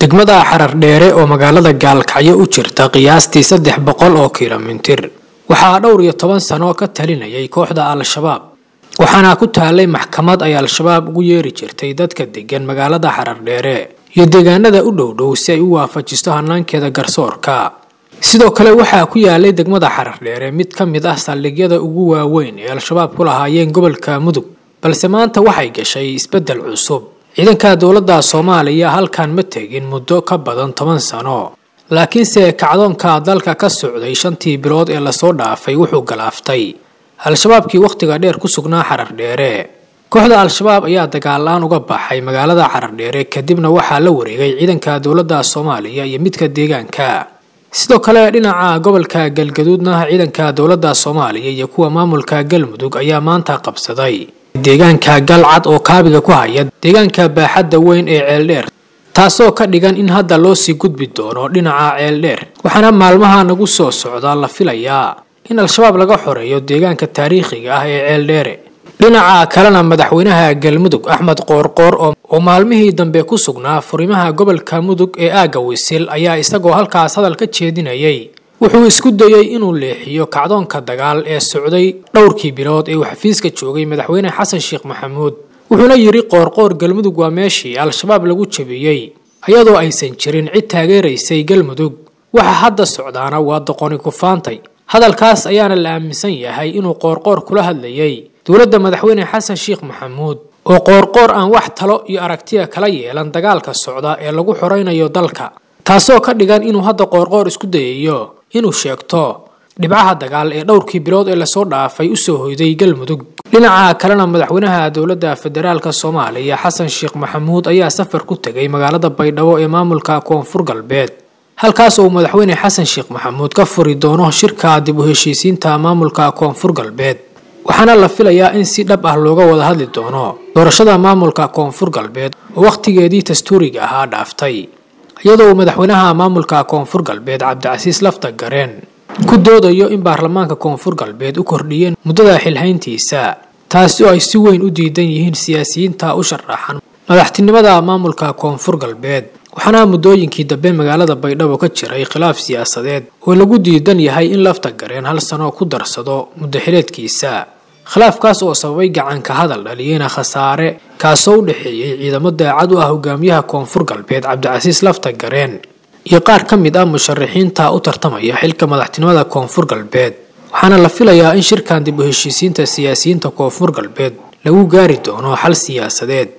degmada Xarar Dheere oo magaalada Gaalkacyo u jirta qiyaastii 300 kiiloomitir waxaa dhowr iyo 10 sano ka talinayay kooxda Al-Shabaab waxaana ku taalay maxkamad ay Al-Shabaab ugu yeeri jirtay dadka degan magaalada Xarar Dheere iyo deegaanada u dhow si ay u waafajisto hanaankeeda garsoorka sidoo kale waxaa ku yaalay degmada Xarar Dheere mid ka mid ah saldhigyada ugu waaweyn ee Al-Shabaab ku lahaayeen gobolka Mudug balse maanta waxay gashay isbedel cusub ciidanka dawladda Soomaaliya halkan ma tagin muddo ka badan 10 sano laakiin se kacdoonka dalka ka socday 5 bilood ee la soo dhaafay wuxuu galaaftay Al-Shabaabkii waqtiga dheer ku sugnaa Xarar Dheere kooxda Al-Shabaab ayaa dagaalaan uga baxay magaalada Xarar Dheere kadibna waxaa la wareegay ciidanka dawladda Soomaaliya iyo midka deegaanka sidoo kale dhinaca gobolka Galgaduudna ciidanka dawladda Soomaaliya iyo kuwa maamulka Galmudug ayaa maanta qabsaday deegaanka Galcad oo kaabiga ku haya deegaanka baaxadda weyn ee Ceeldheer taasoo ka dhigan in hadda loo sii gudbi doono dhinaca Ceeldheer waxaana maalmaha nagu soo socda la filayaa in Al-Shabaab laga xoreeyo deegaanka taariikhiga ah ee Ceeldheer dhinaca kalena madaxweynaha Galmudug Axmed Qoorqoor oo maalmihii dambe ku sugnaa furimaha gobolka Mudug ee aaga Wisil ayaa isagoo halkaas hadal ka jeedinayay wuxuu isku dayay inuu leexiyo kacdoonka dagaal ee socday dhowrkii bilood ee xafiiska joogay madaxweyne Xasan Sheekh Maxamuud wuxuuna yiri Qoorqoor Galmudug waa meeshii Al-Shabaab lagu jabiyay ayadoo aysan jirin cid taageeraysay Galmudug waxa hadda socdaana waa doqoni ku faantay hadalkaas ayaana la aaminsan yahay inuu Qoorqoor kula hadlayay dawladda madaxweyne Xasan Sheekh Maxamuud oo Qoorqoor aan wax talo iyo aragtiya kala yeelan dagaalka socda ee lagu xoreynayo dalka taasoo ka dhigan inuu hadda Qoorqoor isku dayayo inuu sheegto dhibcaha dagaal ee dhowrkii bilood ee la soo dhaafay u soo hoyday Galmudug dhinaca kalena madaxweynaha dawladda federaalka Soomaaliya Xasan Sheekh Maxamuud ayaa safar ku tagay magaalada Baydhabo ee maamulka Koonfur Galbeed halkaas oo madaxweyne Xasan Sheekh Maxamuud ka furi doono shirka dib u heshiisiinta maamulka Koonfur Galbeed waxaana la filayaa in si dhab ah looga wada hadli doono doorashada maamulka Koonfur Galbeed oo waqtigeedii dastuuriga ahaa dhaaftay iyadoo madaxweynaha maamulka Koonfur Galbeed Cabdicasiis Laftagareen ku doodayo in baarlamaanka Koonfur Galbeed u kordhiyeen muddada xilhayntiisa taasi oo ay si weyn u diidan yihiin siyaasiyiinta u sharaxan madaxtinimada maamulka Koonfur Galbeed waxaana muddooyinkii dambe magaalada Baydhabo ka jiray khilaaf siyaasadeed oo lagu diidan yahay in Laftagareen hal sano ku darsado muddo xileedkiisa khilaafkaas oo sababay gacan ka hadal dhaliyayna khasaare kaasoo u dhaxeeyay ciidamada daacad u ah hogaamiyaha Koonfur Galbeed Cabdicasiis Laftagareen iyo qaar ka mid ah musharaxiinta u tartamaya xilka madaxtinimada Koonfur Galbeed waxaana la filayaa in shirkan dib u heshiisiinta siyaasiyiinta Koonfur Galbeed lagu gaari doono xal siyaasadeed